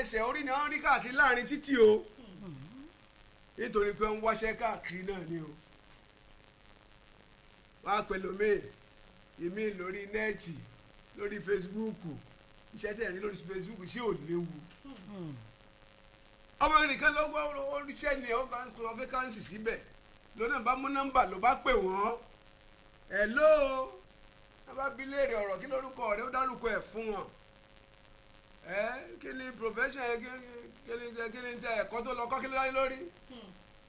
ẹsẹ̀ orí ni wọ́n rí káàkiri láàrin títì o nítorí pé wọ́n wáṣẹ́ káàkiri náà ni o wọ́n á pẹ̀lú èmi lórí nẹ́ẹ̀tì lórí fesibúùkù iṣẹ́ tẹ̀ ní lórí fesibúùkù sí ò léwu ọmọ nìkan ló gbọ́ oríṣẹ́ ni ó lọ fẹ́kánsì síbẹ̀ lónà bá mú nọ́mbà ló bá pè wọ́n hello wọ́n bá bi léèrè ọ̀rọ̀ kí lórúkọ rẹ̀ ó dárúkọ ẹ̀ fún wọn kí ni profession kí ni tẹ ẹ̀kọ́ tó lọ kọ́ kí ló láyé lórí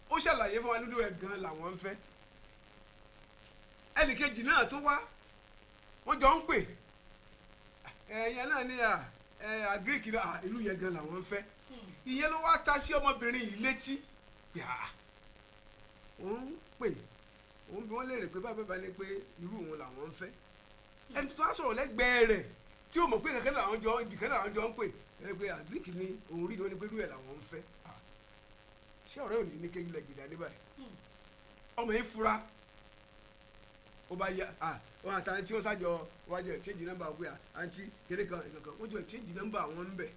ó ṣàlàyé fún wa nínú ẹ̀ gan làwọn ń fẹ́ ẹnìkejì náà tún wá wọ́n jọ ń pè ẹ̀yẹn náà ní àgíríkì ìlú yẹn gan làwọn ń fẹ́ ìyẹn ló wá ta sí ọmọbìnrin yìí létí pé òun pè òun bí wọ́n lè rè pé bàbá ní pé irú òun làwọn ń fẹ́ ẹni tó wá sọ̀rọ̀ lẹ́gbẹ̀ẹ́ rẹ̀ tí ó mọ̀ pé kẹ̀kẹ́ làwọn jọ ibìkẹ́ làwọn jọ ń pè ẹni pé àgíríkì ni òun rí ni wọ́n ní pé irú ẹ̀ làwọn ń fẹ́ ṣé ọ̀rẹ́ ò ní ní kéjì lẹ́gìdá ní báyìí ọmọ yìí fura ó bá yá wọn àtàwọn tí wọ́n sájọ wájú ẹ̀ change number pé àǹtí kéde kan ìkankan wọ́n jọ change number wọn ń bẹ̀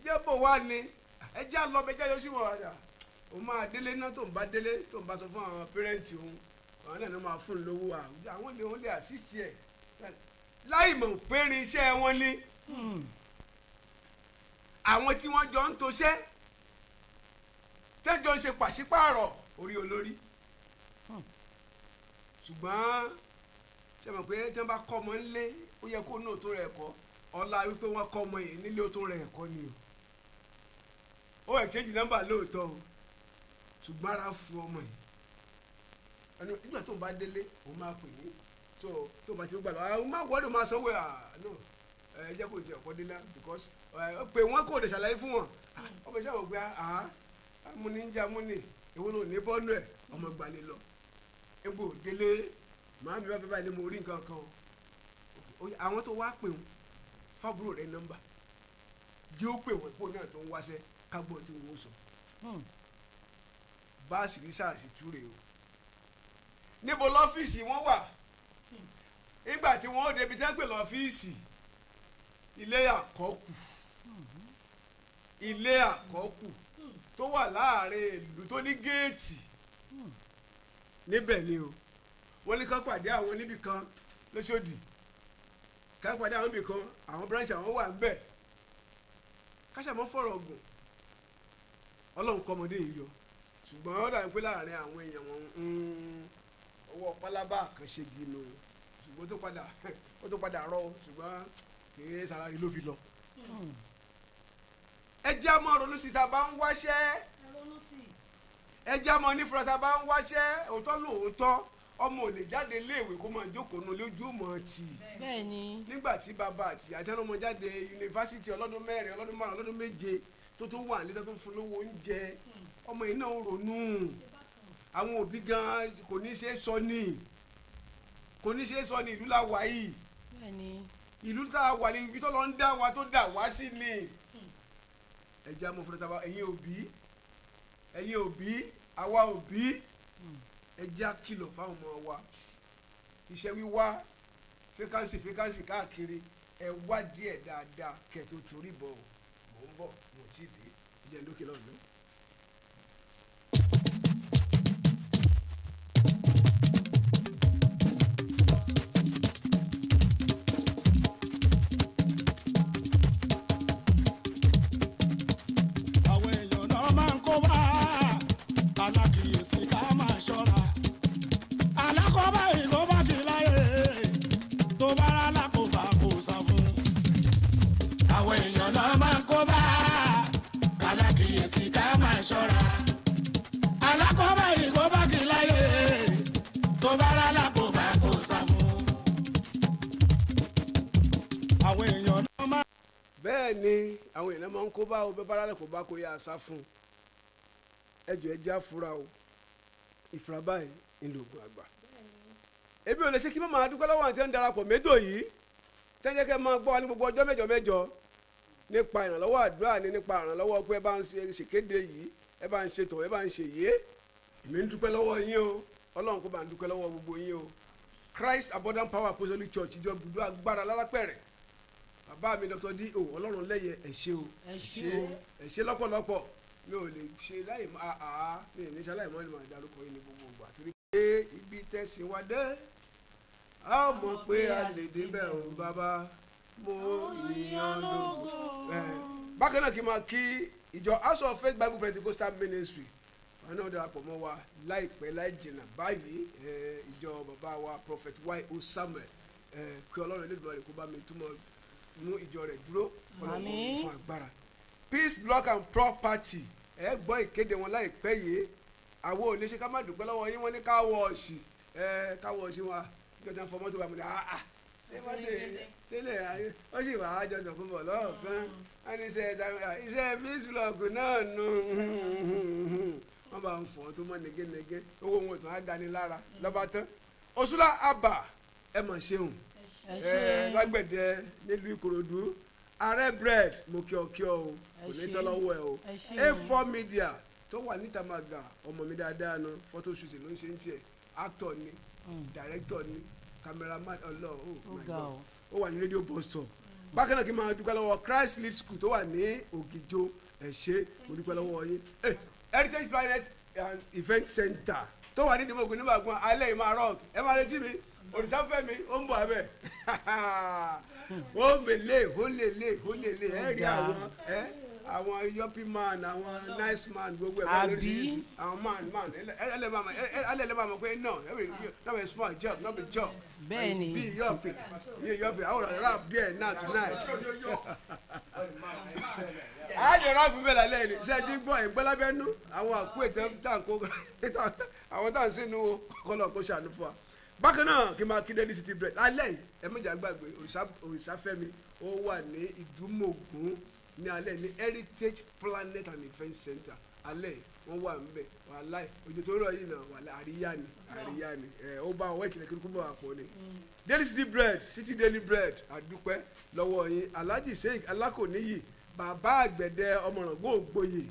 jẹ́bò wá ni ẹjẹ́ àlọ́bẹ̀jẹ́ yóò sì wọ̀ ọ́dà ó máa délé náà tó ń bá délé tó ń bá sọ fún àwọn pẹ́rẹ́ǹtì òun àwọn náà ló máa fún un lówó àwọn lè wọ́n lè assist ẹ̀ láì mọ̀ pẹ́rin iṣẹ́ wọn ni àwọn tí wọ́n jọ ń toṣẹ́ tẹ́jọ́ ń ṣe pàṣípààrọ̀ orí olórí ṣùgbọ́n ṣe mọ̀ pé tí wọ́n bá kọ́ ọmọ nílé ó yẹ kó náà tó rẹ̀ ẹ̀kọ́ ọlá wípé wọ́n kọ́ ọmọ yìí nílé ó tó rẹ̀ ẹ̀kọ́ ni o ó exchange number lóòótọ́ o ṣùgbọ́n ara fún ọmọ yìí nígbà tó ń bá délé òun máa pè yín tó bá ti gbà lọ àwọn máa wọ́ọ́dọ̀ máa sanwó ẹ jẹ́ kó tiẹ̀ kọ́ délá because pé wọ́n kò lè ṣàlàyé fún wọn ọmọ iṣẹ́ àwọn pé amúni ń jẹ́ amúni èwo ló ní bọ́ọ̀nù ẹ̀ ọmọ ìgbàlè lọ egbò délé màá mi bá ní mo rí nǹkan kan àwọn tó wá pè wọ́n fábúrò rẹ̀ nọ́mbà jí ó pè wọ́n pò náà tó ń wáṣẹ́ kágbọ́n tí wọ́n sọ báàsì rí sáàsì túre o níbo lọ́fíìsì wọ́n wà nígbà tí wọ́n débi tẹ́ pè lọ́fíìsì ilé àkọ́kù tó wà láàrin ìlú tó ní géètì níbẹ̀ ni o wọ́n ní ká pàdé àwọn níbì kan lóṣòdì ká pàdé àwọn níbì kan àwọn branch àwọn wà ń bẹ̀ káṣàmọ́ fọ̀rọ̀ ọ̀gùn ọlọ́run kọ́mọdé yìí yọ ṣùgbọ́n ó dàbí pé láàrin àwọn èèyàn wọn ọwọ́ pálábá kan ṣe gbinu ṣùgbọ́n ó tó padà rọ ṣùgbọ́n kìí sàrárí ló fi lọ. ẹ jẹ́ àmọ́ ronú sí ta bá ń wáṣẹ́ ẹ jẹ́ àmọ́ nífura ta bá ń wáṣẹ́ òótọ́ lóòótọ́ ọmọ ò lè jáde iléèwé kó máa jókòó nù lójú mọ́ tì. bẹ́ẹ̀ni. nígbà tí bàbá àti àtẹnumọ jáde yunifásitì ọlọ́dún 4 ọlọ́dún 5 ọlọ́dún 7 tó tún wà nílẹ̀ tó tún fún lówó oúnjẹ ọmọ yìí náà ń ronú àwọn òbí gan kò ní ṣe é sọ ní ìlú la wà yìí ìlú tá a wà ní ibi tó lọ ń dá wa tó dà wá sí ni ẹja mo fúnra taba ẹ̀yin òbí àwa òbí ẹja kìlọ̀ fáwọn ọmọ wa iṣẹ́ wíwá fẹ́kánsì káàkiri ẹ wá díẹ̀ dáadáa kẹ̀tọ́ torí bọ̀ mò ń bọ̀ mo ti dé ìjẹ́ lókè lọ́nà. bẹ́ẹ̀ ni àwọn èèyàn máa ń kó bá o bẹ́ẹ̀ bá rálẹ̀ kó bá kó yá asá fún ẹjọ́ ẹjẹ́ àfúrá o ìfura báyìí ń lo oògùn àgbà. ebi ò lè ṣe kí mọ́ máa dúpẹ́ lọ́wọ́ àti ẹ̀ ń darapọ̀ méjò yìí tẹ́jẹ́ kẹ́ máa gbọ́ wa ní gbogbo ọjọ́ mẹ́jọ nípa ìrànlọ́wọ́ àdúrà ní nípa ìrànlọ́wọ́ pé ẹ bá ń ṣèkéde yìí ẹ bá ń ṣètò ẹ bá ń ṣe yé èmi ń dúpẹ́ lọ́wọ́ yín o ọlọ́run kó bá ń dúpẹ́ lọ́wọ́ gbogbo yín o Christ Abundant Power Apostolic Church ìjọ ibùdó agbára lálápẹ̀rẹ̀ bàbá mi Dr. D.O. ọlọ́run lẹ́yẹ ẹ ṣé o ẹ ṣé lọ́pọ̀lọpọ̀ mi ò lè ṣe láì mi ò ní ṣe aláìmọ́ ni màá dárúkọ yìí ní gbogbo ìgbà torí pé ibi tẹ̀sí wa dé a mọ̀ pé a lè débẹ̀ o bàbá mo yíyan lógo. Bákan náà kí n máa kí ìjọ House of Faith Bible Pentecostal Ministry wọn náà darapọ̀ mọ́ wa láìpẹ́ láì jìnnà báyìí ìjọ bàbá wa Prophet Y.O. Samuel kí ọlọ́run Elédùmarè kó bá mi túmọ̀ mú ìjọ rẹ̀ dúró ọlọ́run fún agbára. Peace Block and Property ẹ gbọ́ ìkéde wọn láìpẹ́ yìí àwọn ò lè ṣe ká má dúpẹ́ lọ́wọ́ yín wọ́n ní ká wọ ọ̀sì wa ìjọba fọmọ́ tó bá mi ṣé wọ́n ti ṣe lè ayé ó sì wà á jọjọ fún bọ̀ lọ́ọ̀kan wọ́n ní iṣẹ́ Peace Block náà nù wọ́n bá ń fọ́ tó mọ́ negenege owó wọn tó á dání lára lọ́ba tán Òṣùlá Abba ẹ mọ̀ ṣeun lágbẹ̀dẹ nílùú Ìkòròdú ààrẹ bread mo kí ọ o kò ní tọ́ lọ́wọ́ ẹ o A4 Media tó wà níta màgà ọmọ mi dáadáa nu photo shoot ló ń ṣe ń tiẹ̀ actor ni director ni cameraman ó wà ní radio bus stop. Bákan náà kí n máa dúpẹ́ lọ́wọ́ Christ Lead School tó wà ní Ògìjó ẹ ṣé mo dúpẹ́ lọ́wọ́ yín Heritage Planet and Event Center tó wà ní Ìdìmọ̀gùn nígbàgbọ́n alẹ́ yìí máa rock ẹ máa retí mi Òrìṣàfẹ́mi ó ń bọ̀ abẹ́ ó mèlè ó lèlè ẹ rí àwọn yuppie man àwọn nice man gbogbo ẹ̀ bá lórí àwọn man ẹlẹ́lẹ́ máa mọ̀ pé no not a small job not a job bẹ́ẹ̀ni bí yuppie àwọn rap there now tonight àjọ rap bẹ́ẹ̀ lálẹ́ ni ṣé ẹ ti gbọ́ ìgbẹ́lábẹ́nú àwọn àkú ètò táǹkó àwọn táǹ sínú kọlọ̀ kó ṣàánú fún wa. Bákan náà kí n máa kí Daily City Bread alẹ́ yìí ẹ méjì àgbàgbé Òrìṣàfẹ́mi ó wà ní Ìdúmọ̀gùn ní alẹ́ ní Heritage Planet and Event Center alẹ́ wọ́n wà ń bẹ̀ wàláì òjò tó rọ̀ yìí náà wàláì àríyá ni ó bá ọwọ́ ìkìlẹ̀ kí ló bá pọ̀ ni. Daily City Bread City Daily Bread àdúpẹ́ lọ́wọ́ yín Alhaji Sheikh Alákòníyì bàbá àgbẹ̀dẹ ọmọràn gbòògbòyè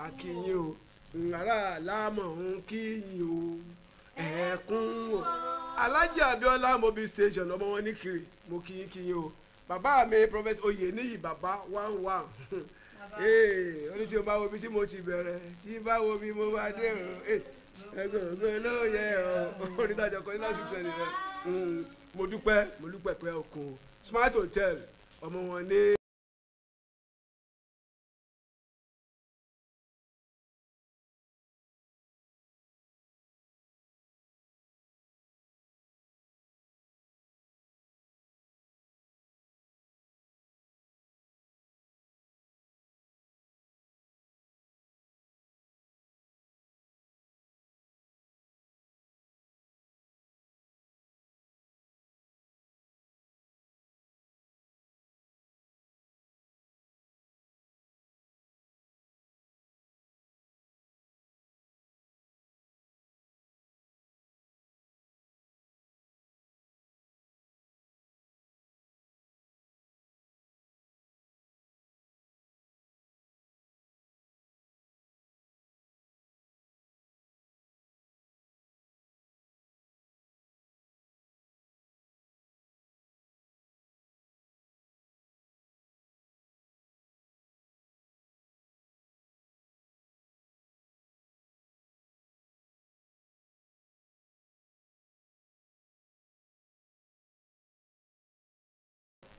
àkìyìn o ńlára láàmọ̀ ń kíyìn o ẹ̀ẹ̀kún o Alhaji Abiola Mobile Station ọmọ wọn ní kiri mo kíyìn o bàbá mi Prophet Oyèníyì bàbá 11 oní tí o bá wo bí tí mo ti bẹ̀rẹ̀ tí bá wo bí mo bá dé o ẹgbẹ̀rún ló yẹ ọ onídàájọ́ kan nínú àṣìṣe rẹ mo dúpẹ́ pé okun Smart Hotel ọmọ wọn ní.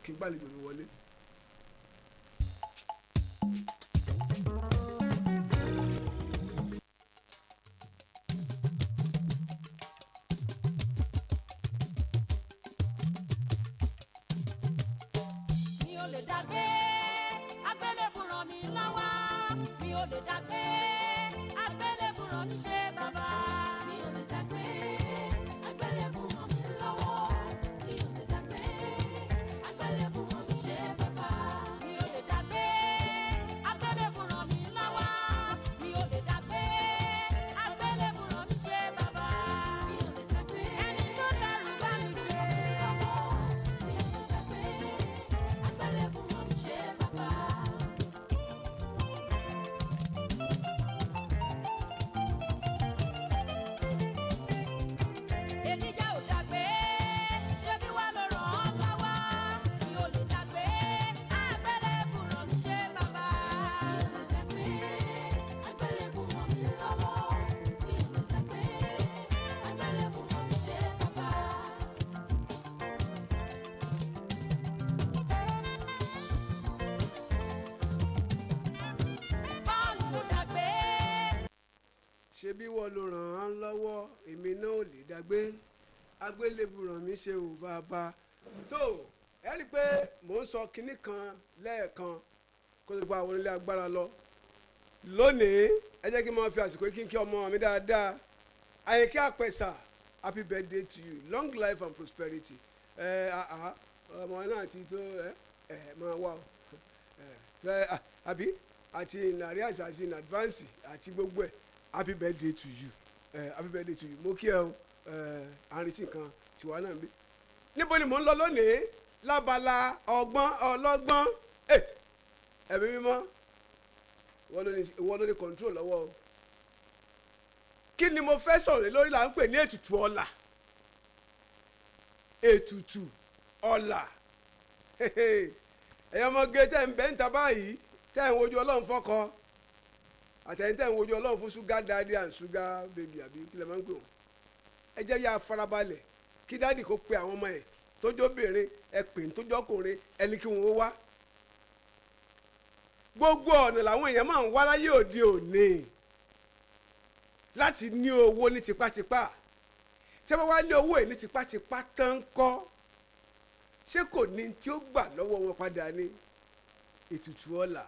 Kí n gbàlejò mi wọlé. Mi ò lè dàgbé agbélébùú ràn mí lọ́wọ́ mi ò lè dàgbé agbélébùú ràn mí ṣe bàbá. Mi ò lè dàgbé agbélébùú ràn mí lọ́wọ́ mi ò lè dàgbé agbélébùú ràn mí ṣe bàbá. Mi ò lè dàgbé agbélébùú ràn mí lọ́wọ́ mi ò lè dàgbé agbélébùú ràn mí ṣe bàbá. Mi ò lè dàgbé ẹni tó dẹrù bá mi gbé lọ́wọ́ mi ò lè dàgbé agbélébùú ràn mí ṣe bàbá. ṣebí wọ́n ló ràn án lọ́wọ́ èmi náà ò lè dàgbé agbélébù ràn mí ṣe ò bàbá tó ẹ rí i pé mò ń sọ kinní kan lẹ́ẹ̀kan kó tó gba àwọn onílé agbára lọ lónìí ẹ jẹ́ kí n máa fi àsìkò kí n kí ọmọ mi dáadáa Àyìnkẹ́ Àpẹ̀sà happy birthday to you long life and prosperity ọmọ náà ti tó máa wà ó àbí àti ìnàrí àṣà àti in advance àti gbogbo ẹ̀ happy birthday to you happy birthday to you mo kí ẹ o àrètí nǹkan tiwa náà bí. níbo ni mò ń lọ lónìí lábala ọgbọ́n ọlọ́gbọ́n ẹ̀mí mímọ́ ìwọ ló ní control lọ́wọ́ o. kí ni mo fẹ́ sọ̀rọ̀ lórí là ń pè ní ètùtù ọlà ètùtù ọlà ẹ̀yọ́ ọmọge tẹ̀ ń bẹ́ ń ta báyìí tẹ̀ ń wojú ọlọ́run fọ́kọ àtẹ̀yìn tẹ̀ ń wojú ọlọ́run fún sugar daddy and sugar baby àbí kí lè máa ń pè wọ́n ẹ jẹ́ yá farabalẹ̀ kí dáàdì kó pe àwọn ọmọ ẹ̀ tójóbìnrin ẹ pè ń tójọ́kùnrin ẹni kí wọ́n wá gbogbo ọ̀nà làwọn èèyàn máa ń wá láyé òde òní láti ní owó ní tipátipá tí wọ́n wá ní owó ẹ̀ ní tipátipá tán kọ́ ṣé kò ní tí ó gbà lọ́wọ́ wọn padà ní ètùtù ọlà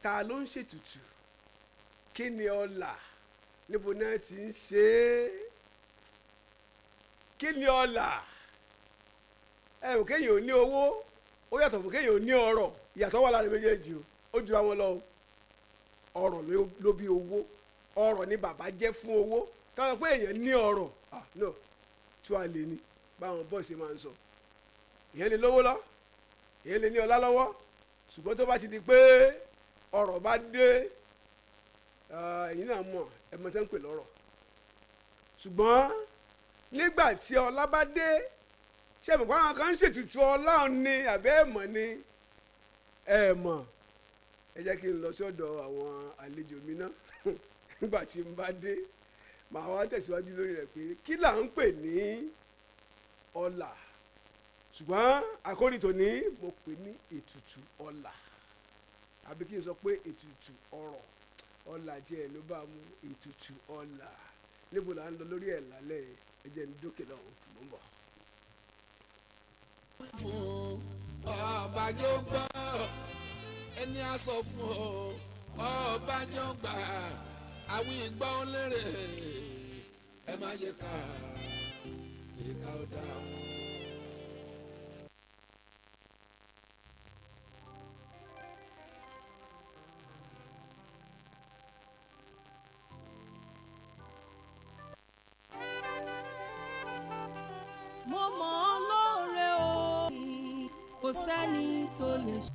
ta ló ń ṣètùtù kí ni ọlà níbo náà ti ń ṣe é kí ni ọlà ò kéèyàn ò ní owó ó yàtọ̀ fún kéèyàn ò ní ọrọ̀ ìyàtọ̀ wà láàrin méjèèjì o ó jura wọn lọ ọrọ̀ ló bí owó ọrọ̀ ni bàbá jẹ́ fún owó táwọn pé èèyàn ní ọrọ̀ no tí wàá lè ní báwọn bọ́ọ̀sì máa ń sọ ìyẹn lè lówó lọ ìyẹn lè ní ọlá lọ́wọ́ ṣùgbọ́n tó bá ti di pé ọrọ̀ bá dé ẹ̀yin náà mọ̀ ẹ̀mọ́ tẹ́ ń pè lọ́rọ̀ ṣùgbọ́n nígbà tí ọlá bá dé ṣé ẹ̀mọ̀ àwọn kan ń ṣètùtù ọlọ́run ni àbẹ́ ẹ̀mọ̀ ni ẹ̀mọ̀ ẹ jẹ́ kí n lọ sí ọ̀dọ̀ àwọn àlejò mi náà nígbà tí n bá dé màá wá tẹ̀síwájú lórí rẹ̀ pé kí là ń pè ní ọlà ṣùgbọ́n àkórí tòní mo pè ní ètùtù ọlà àbí kí n sọ pé ètùtù ọrọ̀ ọlà tiẹ̀ ló bá mú ètùtù ọlà níbo là ń lọ lórí ẹ̀ lálẹ́ ẹ jẹ́ ní dókè lọ́hùn mò ń bọ̀. fún ọbàjọ́ gbọ́ ẹni a sọ fún ọbàjọ́ gbà àwọn ìgbà olèrè ẹ má ṣe ká ìka ọ̀dà wọn. mo mọ̀ ọ́ lóore o kò sẹ́ni tó lè ṣe.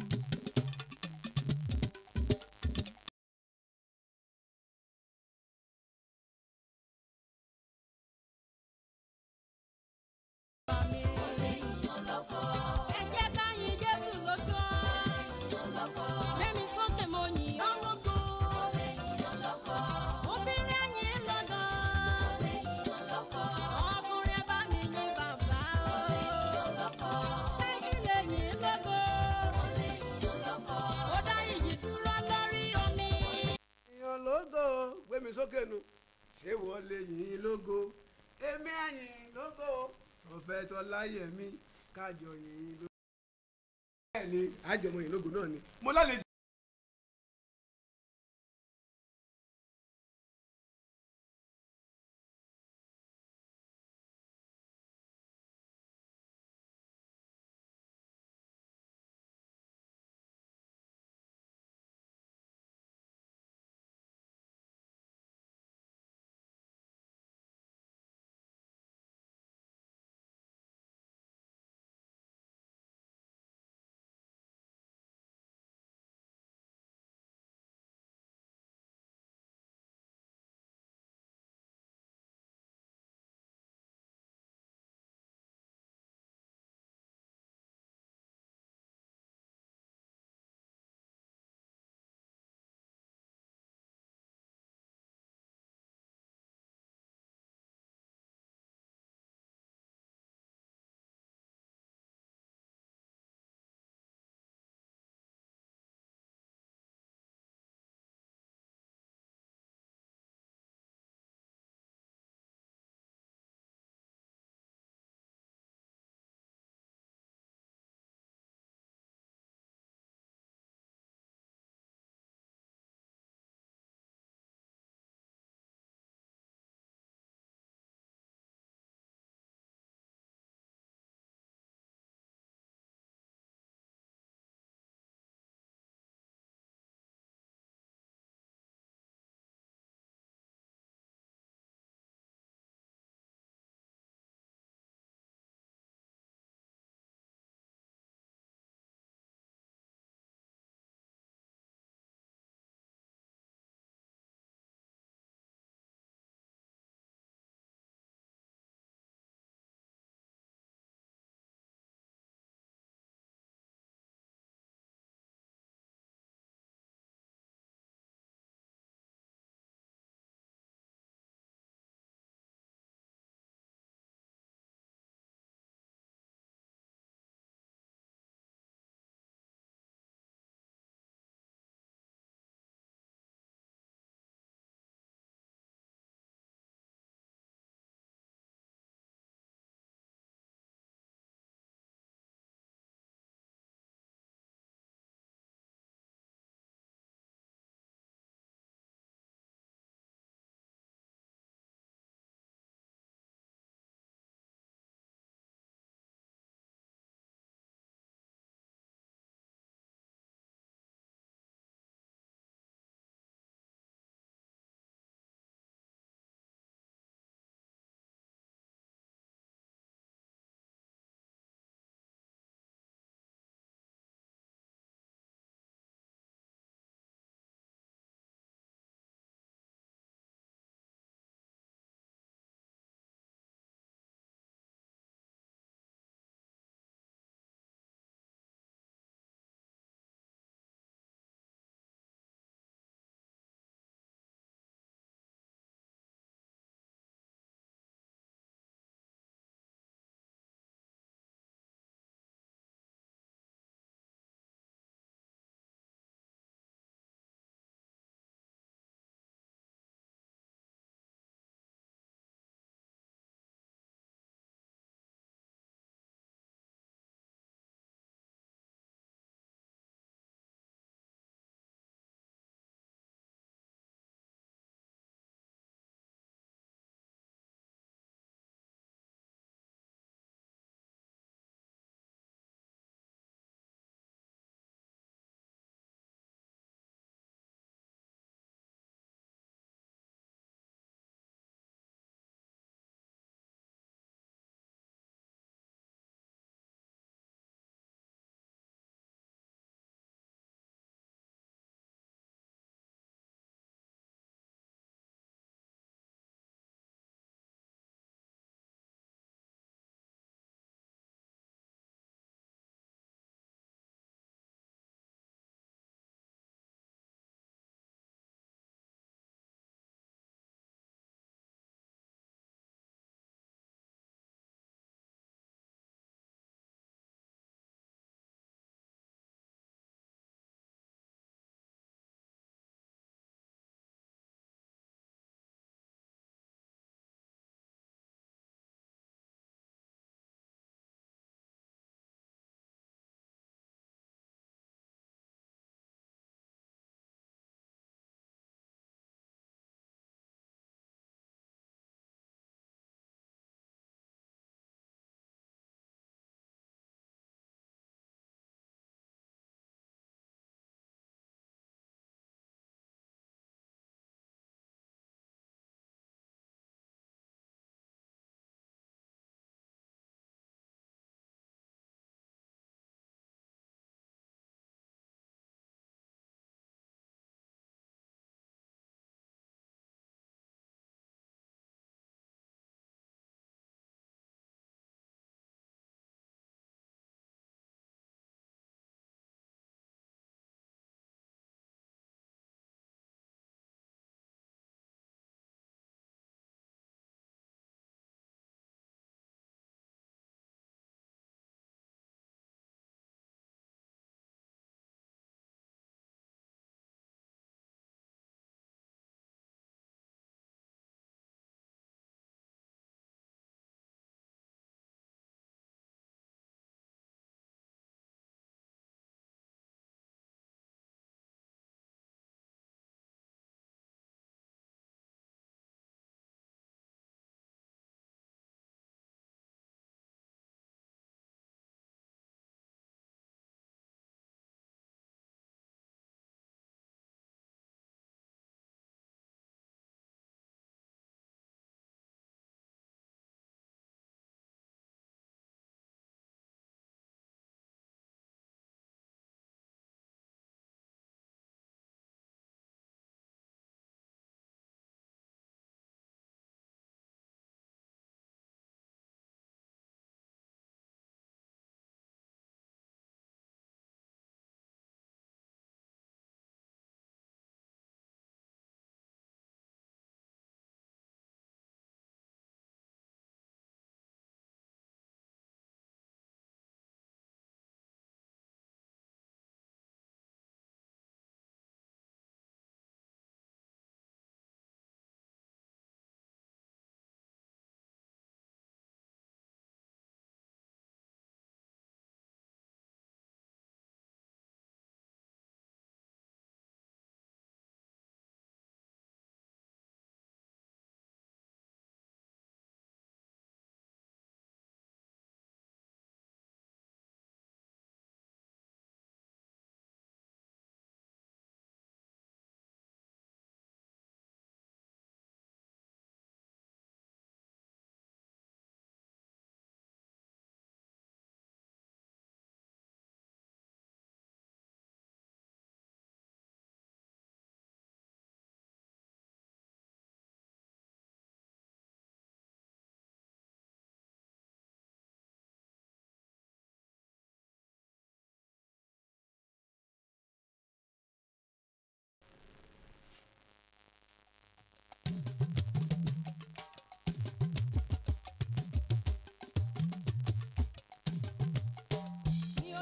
gbẹmí sókè nu ṣé wọ́n lè yìn lógo èmi àyìn lógo ọ̀fẹ́ tó láyé mi kájọ yìn lógo. bẹ́ẹ̀ ni àjọmọ̀ yìn lógo náà ni mo lálejò.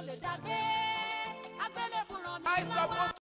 ò lè dàgbé agbélébùú ràn mí lọ́wọ́.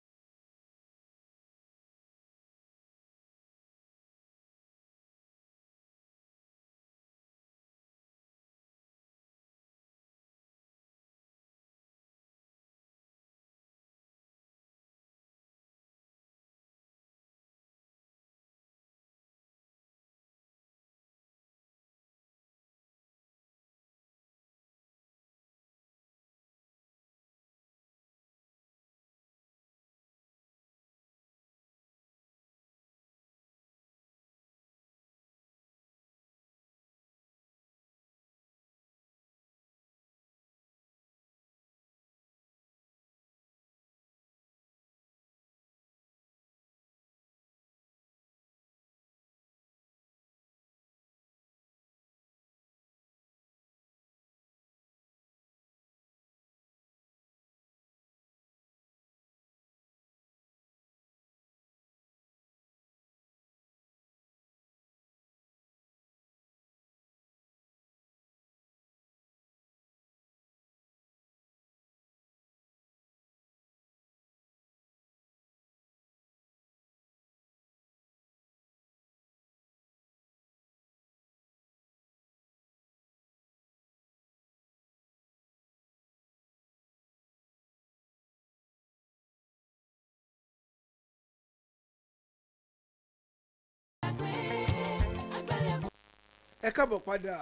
ẹ káàbọ̀ padà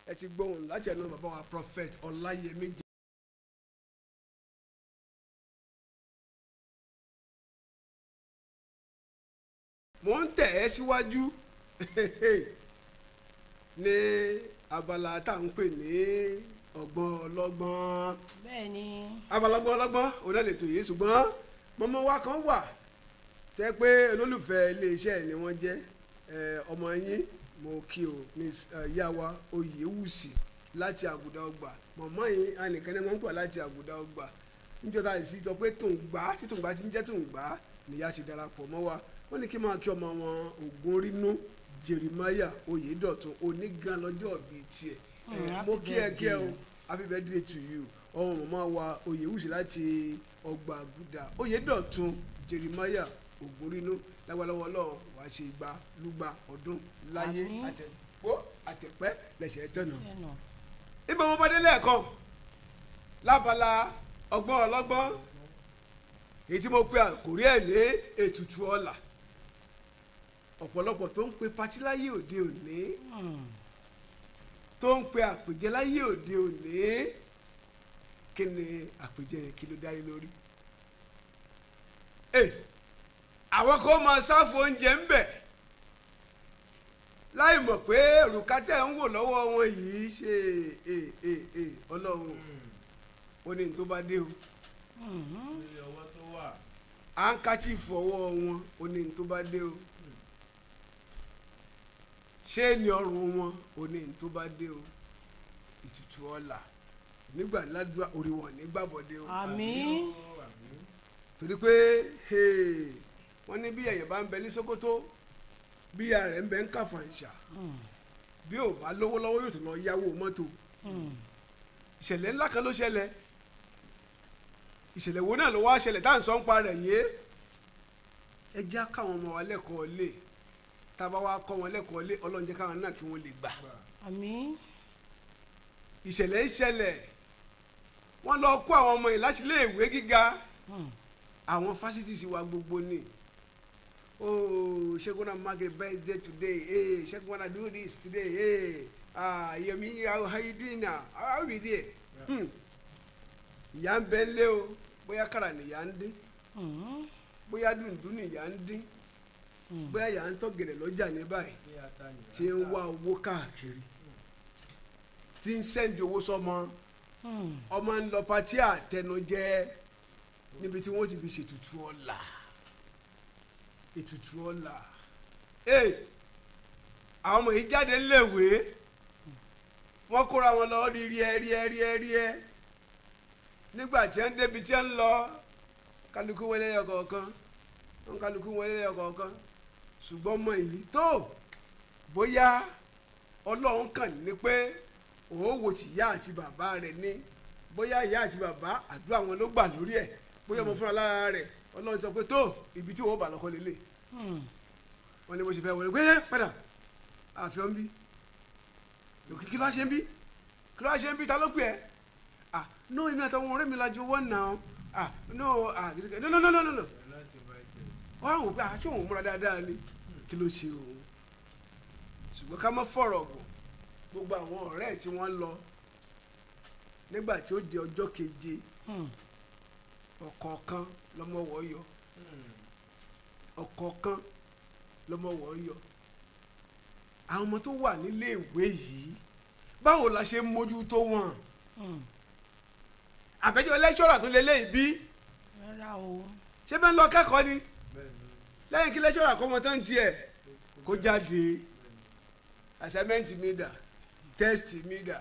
ẹ ti gbóhùn láti ẹnu bàbá wa prophet Ọláyẹmí. mo ń tẹ̀ ẹ́ síwájú ní abala tá à ń pè ní ọgbọ́n ọlọ́gbọ́n. bẹ́ẹ̀ni. abala ọgbọ́n ọlọ́gbọ́n òun náà lè tò yìí ṣùgbọ́n mọ́mọ́ wa kan wà tẹ́ pé olólùfẹ́ iléeṣẹ́ ni wọ́n jẹ́ ọmọ yín mo kí o miss yawa Oyèwùsì láti Àgùdà Ọgbà mọ̀mọ́ yìí anìkan ní wọ́n ń pè láti Àgùdà Ọgbà níjọba ìsí jọ pé tòǹgbà tí tòǹgbà ti ń jẹ́ tòǹgbà nìyá ti darapọ̀ mọ́ wa wọ́n ní kí n máa kí ọmọ wọn Ògúnrínú Jeremiah Oyèdọ̀tun onígan lọ́jọ́ bíi tiẹ̀ mo kí ẹ o happy birthday to you ọmọ mọ̀mọ́ wa Oyèwùsì láti Ọgbà Àgùdà Oyèdọ̀tun Jeremiah Ògúnrínú lágbàlọ́wọ́ Ọlọ́run wàá ṣe igba lúgba ọdún láyé àtẹ̀pọ́ àtẹ̀pẹ́ lẹ́sẹ̀ tẹ̀nà. ibà wọn bá dé lẹ́ẹ̀kan lábala ọgbọ́n ọlọ́gbọ́n èyí tí mo pe àkórí ẹ̀ ní ètùtù ọlà ọ̀pọ̀lọpọ̀ tó ń pe patí láyé òde òní tó ń pe àpèjẹ láyé òde òní kí ni àpèjẹ yẹn kí ló dá lé lórí. àwọn kan máa ṣáfù oúnjẹ ń bẹ̀ láì mọ̀ pé òrùka tẹ̀ ń wò lọ́wọ́ wọn yìí ṣe Ọlọ́run ó ní tó bá dé o àǹkàtì fọwọ́ wọn ó ní tó bá dé o ṣé ní ọrùn wọn ó ní tó bá dé o ìtùtù ọlà nígbà ládùúgbà orí wọn nígbàbọdé o. àmín. torí pé wọ́n ní bí ẹ̀yẹ̀ bá ń bẹ ní Sókótó bí ìyá rẹ̀ ń bẹ ń Kàfàǹṣà bí ò bá lówó lọ́wọ́ yóò tún lọ yáwó mọ́tò ìṣẹ̀lẹ̀ ńlá kan ló ṣẹlẹ̀ ìṣẹ̀lẹ̀ wo náà ló wá ṣẹlẹ̀ tá à ń sọ ń pa rẹ̀ yé ẹ já káwọn ọmọ wa lẹ́kọ̀ọ́ lé tá a bá wá kọ́ wọn lẹ́kọ̀ọ́ lé Ọlọ́run jẹ́ káwọn náà kí wọ́n lè gbà. àmín. ìṣẹ̀lẹ̀ ìṣẹ̀lẹ̀ wọ́n lọ kó àwọn ọmọ yìí láti ilé ìwé gíga àwọn fásitì sì wá gbogbo ni oh Ṣẹ́gun wanna mark a birthday today hey Ṣẹ́gun wanna do this today hey Yemi how you doing now how we dey ìyá ń bẹ lé o bóyá kàrà nìyá ń dín bóyá dùndún nìyá ń dín bóyá ìyá ń tọ́gẹ̀dẹ̀ lọ́jà ní báyìí tí ń wá owó káàkiri tí ń sẹ́ndì owó sọ́mọ ọmọ ń lọ patí àtẹnujẹ níbi tí wọ́n ti fi ṣètùtù ọlà ètùtù ọlà àwọn ọmọ yìí jáde léèwé wọ́n kóra wọn lọ rí ẹ nígbà tí wọ́n débi tí wọ́n lọ kálukú wọlé ọkọ̀ọ̀kan ṣùgbọ́n ọmọ yìí tó bóyá Ọlọ́run kàn ní pé òun wò tí ìyá àti bàbá rẹ̀ ní bóyá ìyá àti bàbá àdúrà wọn ló gbà lórí ẹ̀ bóyá ọmọ fúnra lára rẹ̀ Ọlọ́run sọ pé tó ibi tí wọ́n bá lọ́kọ́ lélẹ̀ wọ́n ní bó ṣe fẹ́ wọlé gbé padà àfihàn ń bí kí ló ṣe ń bí kí ló ṣe ń bí ta ló pè ẹ́ no èmi àtàwọn ọ̀rẹ́ mi lajú wọ́n nà no wọ́n á wò pé àṣọ òun múra dáadáa ni kí ló ṣe òun ṣùgbọ́n ká má fọ̀rọ̀ gùn gbogbo àwọn ọ̀rẹ́ tí wọ́n lọ nígbà tí ó di ọjọ́ keje ọ̀kọ̀ọ̀kan lọ́mọwọ́ yọ ọ̀kọ̀ọ̀kan lọ́mọwọ́ yọ àwọn ọmọ tó wà nílé ìwé yìí báwo la ṣe mójútó wọn àbẹ́jọ́ lẹ́kṣọ́rà tó lélẹ́yìí bí ṣé bẹ́ẹ̀ ń lọ kẹ́kọ̀ọ́ ni lẹ́yìn kí lẹ́kṣọ́rà kọ́ wọn tán tiẹ̀ kó jáde assignment mi dà test mi dà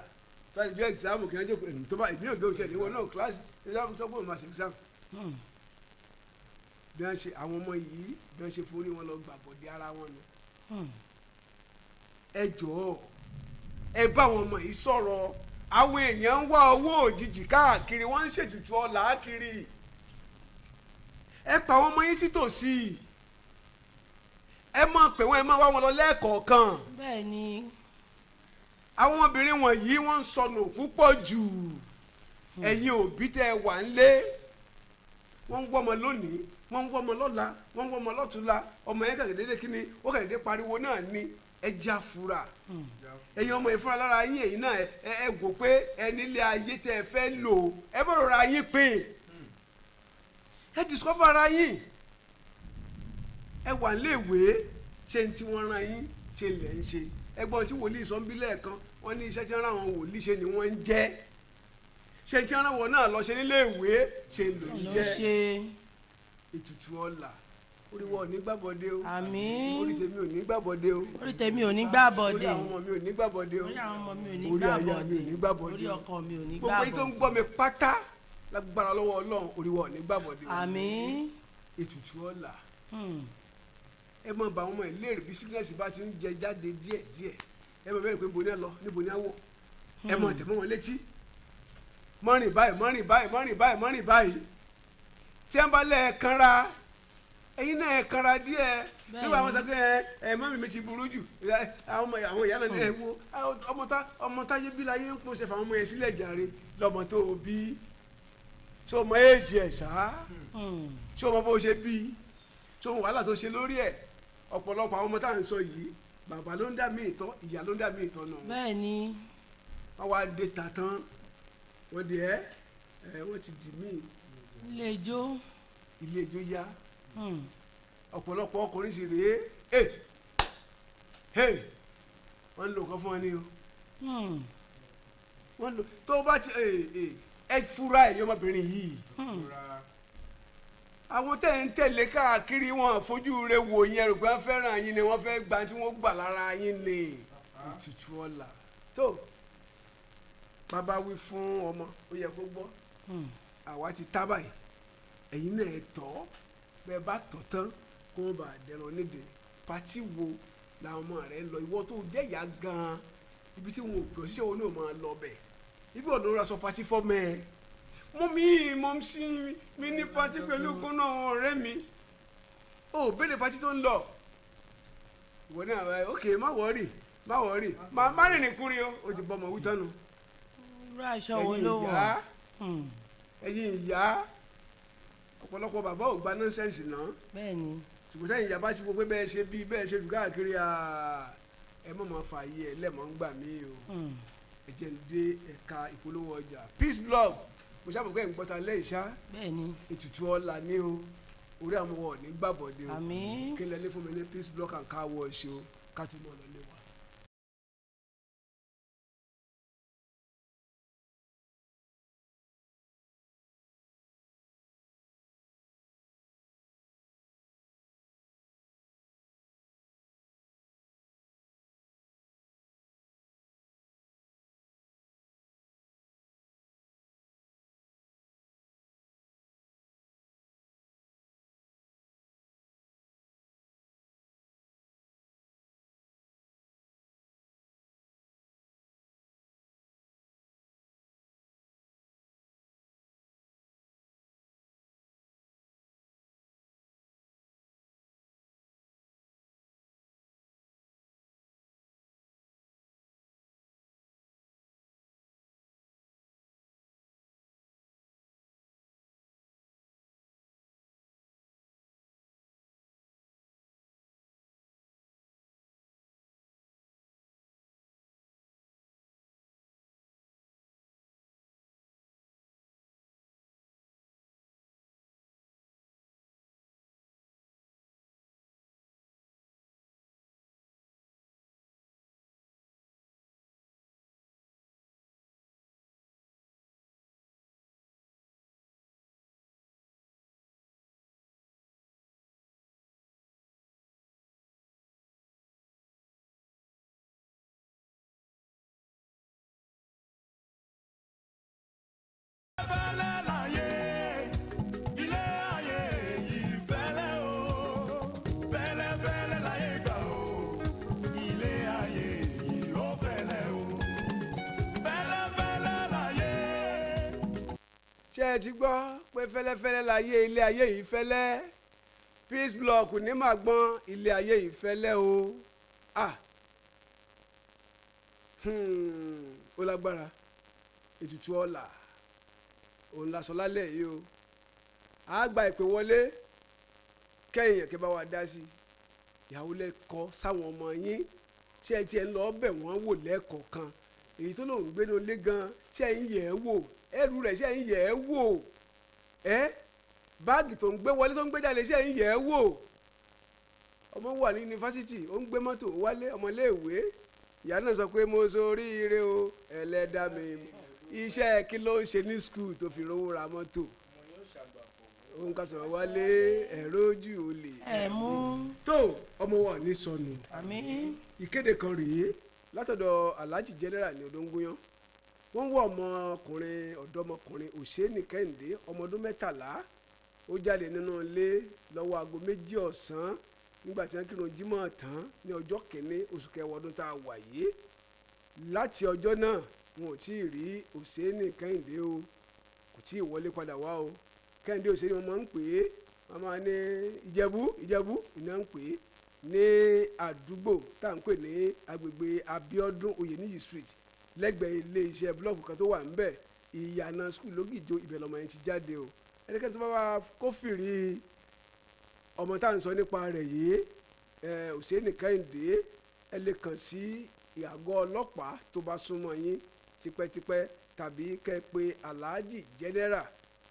tọ́jú bí exam kí wọ́n jẹ́ èmi tó bá èmi ò gbé òtí ẹ̀ níwọ̀n náà kíláàsì exam tó gbọ́dọ̀ máa ṣe exam bí wọ́n ṣe àwọn ọmọ yìí bí wọ́n ṣe forí wọn lọ gbàbọ̀dé ara wọn nù ẹ jọ̀ọ́ ẹ bá àwọn ọmọ yìí sọ̀rọ̀ àwọn èèyàn ń wá owó òjijì káàkiri wọ́n ń ṣètùtù ọlà kiri ẹ pa àwọn ọmọ yín sí tòsí ẹ máa pè wọ́n ẹ máa wá wọn lọ lẹ́ẹ̀kọ̀ọ̀kan. bẹ́ẹ̀ ni. àwọn obìnrin wọ̀nyí wọ́n ń sọnù púpọ̀ jù ẹ̀yin òbí tẹ́ ẹ wà ńlé wọ́n ń wọ́ ọmọ lónìí wọ́n ń wọ́ ọmọ lọ́la wọ́n ń wọ́ ọmọ lọ́túnla ọmọ yẹn kàkẹ́ dédé kíni ó kàkẹ́ dédé pariwo náà ni ẹ já fura ẹ̀yin ọmọ ìfúnra lára yín èyí náà ẹ wò pé ẹ nílé ayé tẹ́ ẹ fẹ́ lò ẹ bọ̀rọ̀ ra yín pín ẹ discover ara yín ẹ wà léèwé ṣe ní tí wọ́n rán yín ṣe lẹ̀ ń ṣe ẹgbọ́n tí wòlíì sọ ń bí lẹ́ẹ̀kan wọ́n ní iṣẹ́ tí wọ́n rán àwọn wòlíì ṣe ni wọ́n ń jẹ́ ṣe tí wọ́n rán wọn náà lọ ṣe níléèwé ṣe lò ń jẹ́ ètùtù ọ̀la orí wọn ò ní gbàbọ̀dé o àmín orí tèmi ò ní gbàbọ̀dé o orí tèmi ò ní gbàbọ̀dé orí àwọn ọmọ mi ò ní gbàbọ̀dé o orí àwọn ọmọ mi ò ní orí aya mi ò ní gbàbọ̀dé orí ọkọ mi ò ní gbogbo yìí tó ń gbọ́ mi pátá lágbára lọ́wọ́ Ọlọ́run orí wọn ò ní gbàbọ̀dé o àmín ètùtù ọ̀la ẹ mọ bá àwọn ọmọ ìlérí bí sickness bá ti ń jẹ jáde díẹ̀díẹ̀ ẹ mọ bẹ́ẹ̀ pé níbo ni ẹ lọ níbo ni ẹ wò ẹ mọ tẹ̀ mọ́ wọn létí mọ́rìn báyìí mọ́rìn báyìí mọ́rìn báyìí mọ́rìn báyìí tí ẹ bá lẹ̀ ẹ̀ kanra ẹ̀yin náà ẹ̀ kanra díẹ̀ tí wọ́n sọ pé ẹ mọ́mí mi ti burú jù àwọn ìyá náà ní ẹ wo ọmọ táyé bí láyé ń pọ̀ ṣe fún àwọn ọmọ yẹn sílẹ̀ jàre lọ́mọ tó o bí ṣé o mọ éèjì ẹ̀ ṣá ṣé o mọ bó ṣe bí ṣé o mọ wàhálà tó ṣe lórí ẹ̀ ọ̀pọ̀lọpọ̀ àwọn ọmọ tá à ń sọ yìí bàbá ló ń dà mí ìtọ́ ìyá ló ń dà mí ìtọ́ náà. bẹ́ẹ̀ ni. wọ́n wá dé ta tán wọ́n di wọ́n ti dì mí. ilé ijó. ilé ijó yá ọ̀pọ̀lọpọ̀ ọkùnrin sì rèé wọ́n ń lò kán fún wọn ní o wọ́n ń lò tó bá ti ẹ fura ẹ̀yin ọmọbìnrin yìí àwọn tẹ̀ ń tẹ̀lé káàkiri wọn fojú rẹ wò yẹn rò pé wọ́n fẹ́ràn yín ni wọ́n fẹ́ gba tí wọ́n gbà lára yín ni ètùtù ọ̀la tó bàbá wí fún ọmọ ó yẹ kó gbọ́ àwa ti tá báyìí ẹ̀yin náà ẹ̀ tọ́ bẹ́ẹ̀ bá tọ̀ tán kó wọ́n bá dẹ̀rọ̀ nídìí pátí wo làwọn ọmọ rẹ̀ ń lọ ìwọ tó jẹ́ ìyá gan-an ibi tí wọn ò gbọ́ ṣíṣe wọn náà máa lọ bẹ̀ ibi ọ̀dọ́ ra sọ pátí fọ́mọ ẹ̀ mọ́ sí mi ní pátí pẹ̀lú kúnnà ọ̀rẹ́ mi ó béèrè pátí tó ń lọ ìwọ náà ok má wọ́ọ̀rì má rìn nìkúrin o ti bọ́ ọmọ wí tánu irú aṣọ wo ló wọ̀ ẹ̀yin ìyá ọ̀pọ̀lọpọ̀ bàbá ò gba nọ́ńsẹ̀nsì náà bẹ́ẹ̀ ni ṣùgbọ́n sẹ́yìn ìyá bá ti wo pé bẹ́ẹ̀ ṣe bí bẹ́ẹ̀ ṣe jù káàkiri ẹ mọ̀ máa fààyè ẹ lẹ́mọ̀ ń gbà mí o ẹ jẹ́ ń dé ẹ̀ka ìpolówó ọjà Peace Blog mo sábà pé ìgbọ́ta lẹ́yìn ṣá ètùtù ọ̀la ní o orí àwọn ọmọ ọ̀ ní gbàbọ̀dé o kí n lẹ́ ní fún mi ní Peace Blog and car wash o ká tún mọ̀ lọ lé wa. ṣé ẹ ti gbọ́ pé fẹ́lẹ́fẹ́lẹ́ láyé ilé ayé yìí fẹ́lẹ́ peace block ní màgbọ́n ilé ayé yìí fẹ́lẹ́ o ó lágbára ètùtù ọ̀la òun la sọ lálẹ́ yìí o a gba ìpè wọlé kẹ́yìn ẹ̀kẹ́ bá wa dá sí ìyàwó lẹ́kọ̀ọ́ sáwọn ọmọ yín ṣé ẹ tiẹ̀ ń lọ bẹ̀ wọ́n wò lẹ́ẹ̀kọ̀ọ̀kan èyí tó lòun gbé ní olé gan ṣé ẹ ń yẹ̀ ẹ́ wò ẹrù rẹ̀ ṣé ẹ ń yẹ̀ ẹ́ wò báàgì tó ń gbé wọlé tó ń gbé jáde ṣé ẹ ń yẹ̀ ẹ́ wò ọmọ wà ní yunifásitì ó ń gbé mọ́tò wálé ọmọléèwé ìyá náà sọ pé mo ṣoríire o ẹlẹ́dàá mi iṣẹ́ kí ló ń ṣe ní skul tó fi rówó ra mọ́tò òun kà sọ̀rọ̀ wálé ẹ̀rọ ojú olè tó ọmọ wa ní sọnù ìkéde kan rèé látọ̀dọ̀ Alhaji General ní Odóngúyán wọ́n wọ ọ̀dọ́mọkùnrin Òṣèní Kẹ́hìndé ọmọ ọdún 13 ó jáde nínú ilé lọ́wọ́ aago 2 ọ̀sán nígbà tí wọ́n kírun jímọ̀ tán ní ọjọ́ kìíní oṣù kẹwàá ọdún tá a wà yìí láti ọjọ́ náà wọn ò tí ì rí Òṣèní Kẹ́hìndé o kò tí ì wọlé padà wá o Kẹ́hìndé Òṣèní wọn máa ń pè é wọn máa ní Ìjẹ̀bú iná ń pè é ní àdúgbò tá à ń pè ní agbègbè Abíọ́dún Oyèníyì street lẹ́gbẹ̀ẹ́ ilé iṣẹ́ búlọ́ọ̀kù kan tó wà ńbẹ̀ ìyànà skul Lógìjó ibẹ̀ lọmọ yẹn ti jáde o ẹnikẹ́ni tó bá wá kófìrí ọmọ tá à ń sọ nípa rẹ̀ yìí Òṣèní Kẹ́hìndé ẹ lè kàn sí ìyàgọ́ ọlọ́pàá tó bá súnmọ́ yín tipẹ́tipẹ́ tàbí kẹ́ ẹ pé Alhaji General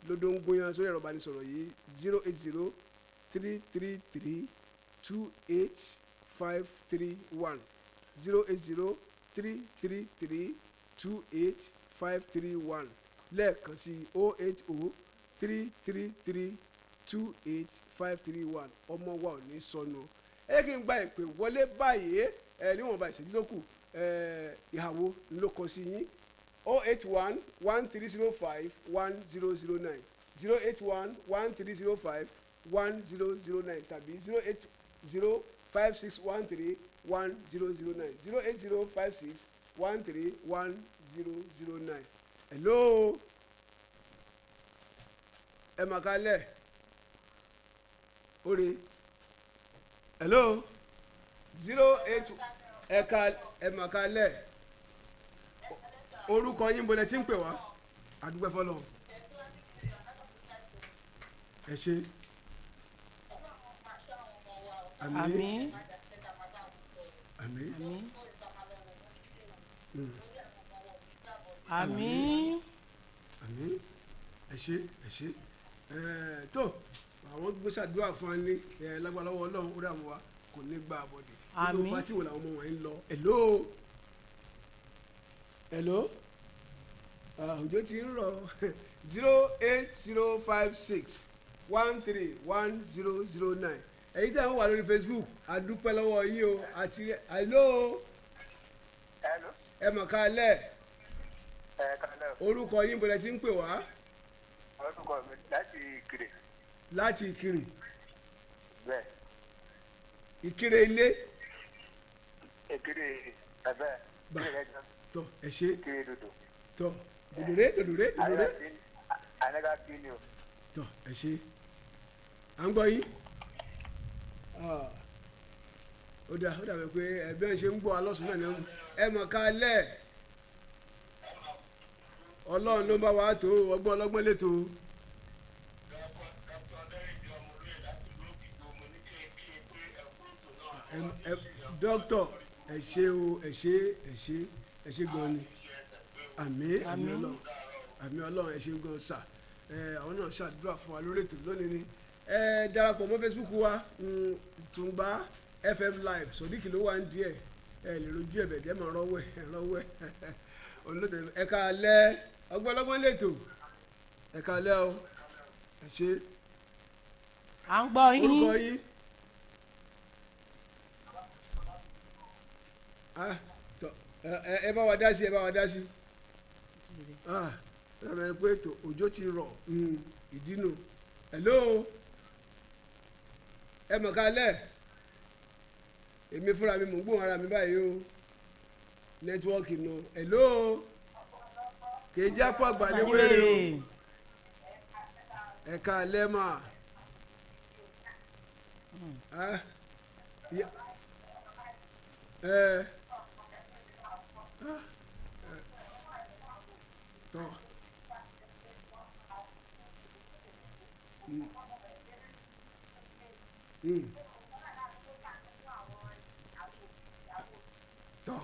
Lódóngúyán sórí ẹ̀rọ ìbánisọ̀rọ̀ yìí 080-333-28531 080-333-28531 lẹ́ẹ̀kan sí 080-333-28531 ọmọ wa ò ní sọnù ẹ kí n gba ìpè wọlé báyìí níwọ̀nba ìṣẹ́jú tó kù ìhàwó ló kọ sí yín 081-1305-1009 081-1305-1009 tàbí 080-5613-1009 080-5613-1009. Hello ẹ mà kálẹ̀ orí hello 08 ẹ̀ka ẹ mà kálẹ̀ orúkọ yín bọ̀lẹ̀ tí ń pè wá àdúgbò fọlọ́ ẹ ṣe àmín àmín àmín àmín ẹ ṣe tó àwọn gbèsàdúrà fún ẹni lágbàlọ́wọ́ Ọlọ́run ó dààmú wa kò ní gba àbọ̀dé nínú pátí wo làwọn ọmọ wọn ń lọ hello òjò ti ń rọ̀ 08056131009 èyí tí a ń wà lórí Facebook àdúpẹ́ lọ́wọ́ yìí o àti hello ẹ mọ̀ kálẹ̀ orúkọ yín bọ̀lẹ̀ tí ń pè wá. orúkọ mi láti Ìkirè. láti Ìkirè. bẹ́ẹ̀. Ìkirè ilé. Ìkirè ẹ̀bẹ̀. bá tọ ẹ ṣe. Ìkirè dòdò. tọ dòdòrè. anagba bí ni o. tọ ẹ ṣe. à ń gbọ́ yín. ó dàbí pé ẹgbẹ́ ń ṣe ń gbọ́ alọ́sùn náà ní ẹ mọ̀ kálẹ̀ Ọlọ́run ló ń bá wa tó ọgbọ́n ọlọ́gbọ́n lè tó. dókítà ẹ ṣé o ẹ ṣé gan ni àmín Ọlọ́run ẹ ṣé gan sà àwọn náà ṣàdúrà fún wa lórí ètò lónìí ni darapọ̀ mọ́ Facebook wa Tungba FM live Sodiq ló wà ń díẹ̀ ẹ lè rojú ẹ̀bẹ̀ jẹ́ mọ̀ rọ́wẹ́ olóòtú ẹ káalẹ́ ọgbọ́n lẹ́tọ̀ ẹ káalẹ́ o ẹ ṣé. à ń gbọ́ yín. orúkọ yín. ẹ bá wa dá sí ẹ mẹ́rin pé ètò òjò ti rọ̀ ìdínú hello ẹ mọ̀ kálẹ̀ èmi fúnra mi mò ń gbóhùn ara mi báyìí o nẹ́tíwọ́ọ̀kì nù hello kì í jápọ̀ àgbà ní wẹ́rẹ́ o ẹ̀ka lẹ́mà tọ́ tọ́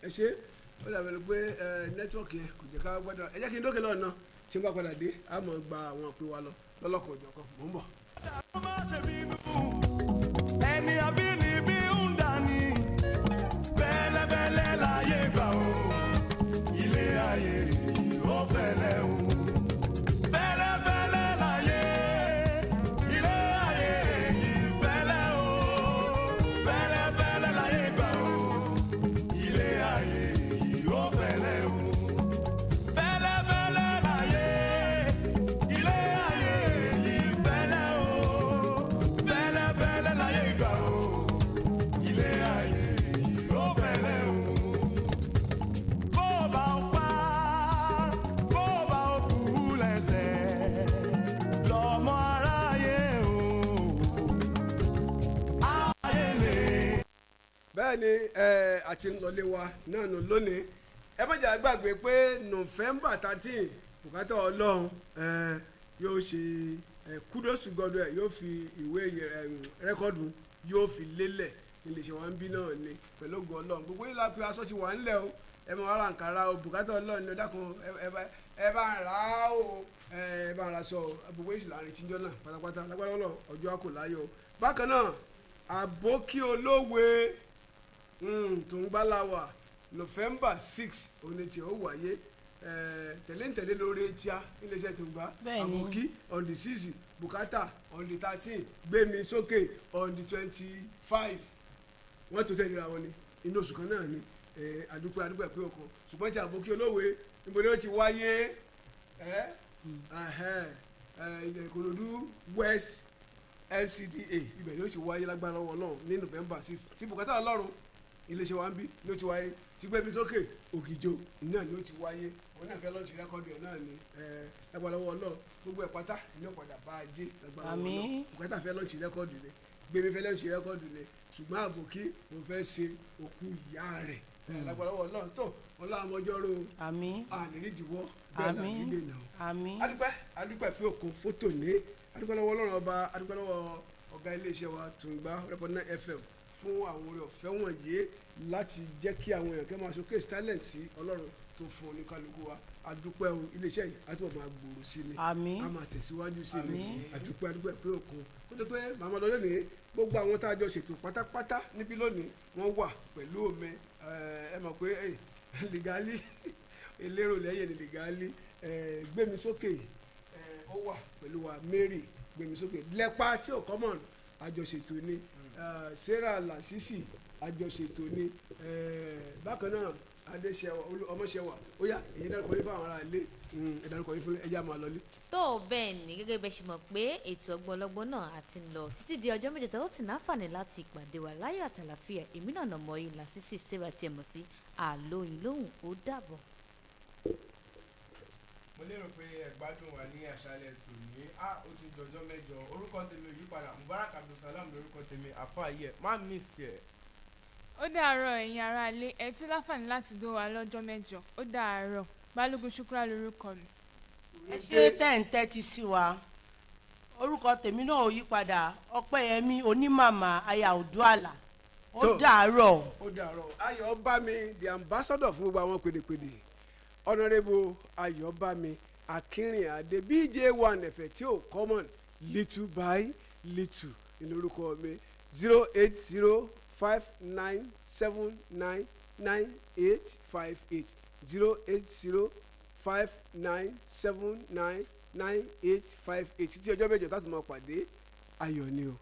ẹ ṣe ó dàbẹ̀ ló pé nẹ́tíwọ̀kì yẹn kò jẹ́ ká gbọ́dọ̀ ẹ jẹ́ kí n dókè lọ́nà tí n bá padà dé a mọ̀ gba àwọn òpin wa lọ lọ́lọ́kọ̀ òjọ̀kan mò ń bọ̀. ẹni abínibí ń dání bẹ́lẹ́bẹ́lẹ́ láyé gbà ó ilé ayé yìí ó fẹ́lẹ́ o bẹ́lẹ́bẹ́lẹ́ láyé ilé ayé yìí fẹ́lẹ́ o bẹ́lẹ́bẹ́lẹ́ láyé gbà ó ilé ayé yìí ó fẹ́lẹ́ o bẹ́lẹ́bẹ́lẹ́ láyé ilé ayé yìí fẹ́lẹ́ o bẹ́lẹ́bẹ́lẹ́ láyé gbà ó ilé ayé yìí ó fẹ́lẹ́ o. bó bá ń pa bó bá ń kú lẹ́sẹ̀ lọ́mọ aráyé o ayé lè. bẹ́ẹ̀ ni àti ńlọlé wa náà nù lónìí ẹ má jà gbàgbé pé November 13 bùkátà ọlọ́run yóò ṣe kudos to God yóò fi ìwé rẹ́kọ̀dù yóò fi lélẹ̀ iléeṣẹ́ wa ń bí náà ni pẹ̀lú ògùn ọlọ́run gbogbo yìí lápẹ́ aṣọ ti wà ńlẹ̀ o ẹ máa ra nkàrà o bùkátà ọlọ́run ní ọ̀dàkùn ẹ bá ń ra o ẹ bá ń ra sọ gbogbo yìí sì láàrin tíjọ́ náà pátápátá lágbára ọlọ́run ọjọ́ àkò láyọ̀ bákan náà àbókí olówe tó ń gbá láwà November 6 òní tí ó wáyé tẹ̀léńtẹ̀lé lórí etíá iléeṣẹ́ tó ń gbá àbókí on the 6 bùkátà on the 13 gbémi sókè on the 25 wọ́n tó tẹ̀lé ra wọn ni inú oṣù kan náà ni àdúpẹ́ pé ọkọ̀ ṣùgbọ́n tí àbókí olówe níbo ni ó ti wáyé Ìkòròdú West LCDA ibẹ̀ yóò ti wáyé lágbára lọ́wọ́ Ọlọ́run ní November 6 tí bùkátà Ọlọ́run iléeṣẹ́ wa ń bí ló ti wáyé tí gbẹ́bí sókè Ògìjò náà ló ti wáyé òun náà fẹ́ lọ́ọ̀tì rẹ́kọ́dù ẹ̀ náà ni lágbára lọ́wọ́ Ọlọ́run gbogbo ẹ̀ pátá ní ọ̀padà bá a jẹ́ lágbára lọ́wọ́ Ọlọ́run bùkátà fẹ́ lọ́ọ̀tì rẹ́kọ́dù rẹ̀ gbẹ́bí fẹ́ lọ́ọ̀tì rẹ́kọ́dù rẹ̀ ṣùgbọ́n àbòkí mo fẹ́ ṣe òkú ìyá rẹ̀ lágbára lọ́wọ́ Ọlọ́run tó Ọlọ́run ọjọ́rò ànírídìíwọ́ bẹ́ẹ̀ náà nílé náà adúpẹ́ pé òkun fótò ní adúpẹ́ lọ́wọ́ Ọlọ́run ọba adúpẹ́ lọ́wọ́ ọ̀gá iléeṣẹ́ wa Tùngbá Rẹ́pọ̀nà FM fún àwọn oore ọ̀fẹ́ wọ̀nyí láti jẹ́ kí àwọn èèyàn kẹ́ máa showcase talent sí Ọlọ́run tó fún oníkálukú wa adúpẹ́ iléeṣẹ́ yìí á túbọ̀ máa gbòòrò sí ni a máa tẹ̀síwájú sí ni adúpẹ́ pé òkun ó dé pé màmá lọ lónìí gbogbo àwọn tá a jọ ṣètò pátápátá níbí lónìí wọ́n wà pẹ̀lú omi ẹ mọ̀ pé lìgálí elérò lẹ́yìn ní lìgálí gbémi sókè ó wà pẹ̀lú wa Mary gbémi sókè lẹ́pà tí ò common àjọṣètò ni Sarah Lasisi àjọṣètò ni bákan náà Adéṣẹwà Ọmọṣẹwà ó yá èyí dárúkọ yín fún àwọn ará ilé ẹ̀dárúkọ yín fún ẹ̀yà máa lọlé. tó bẹ́ẹ̀ ni gẹ́gẹ́ bẹ́ẹ̀ ṣe mọ̀ pé ètò ọgbọ́n ọlọ́gbọ́n náà àti ń lọ títí di ọjọ́ méje tó ti náfààní láti ìpàdé wa láyọ̀ àtàlàfíà èmi náà nàmọ́ yìí Lasisi Sarah tí ẹ mọ̀ sí àlóyìn lóhùn ó dàbọ̀. mo lérò pé ẹ gbádùn wa ní àṣálẹ́ tòní ó ti dọjọ́ mẹ́jọ orúkọ tèmi ò yípadà Mubarak Abdulsalam lórúkọ tèmi àfààyè má miss ẹ. ó dàárọ̀ ẹ̀yin aráalé ẹ tún láǹfààní láti gbọ́ wa lọ́jọ́ mẹ́jọ ó dàárọ̀ Balógun Shukra lórúkọ mi. ẹ ṣe tẹ́ ń tẹ́tí sí wa orúkọ tèmi náà ò yípadà Ọpẹ́yẹmí Onímàmá aya Oòduàlà ó dàárọ̀. Ayọ̀bámi the ambassador fún gbogbo àwọn pèdèpèdè Honourable Ayọ̀bámi Akínrìnàdé BJ1 ẹ̀fẹ̀ tí ò common little by little ní lórúkọ mi 08059799858 08059799858 títí ọjọ́ mẹ́jọ tá a tún máa pàdé ayọ̀ ni o.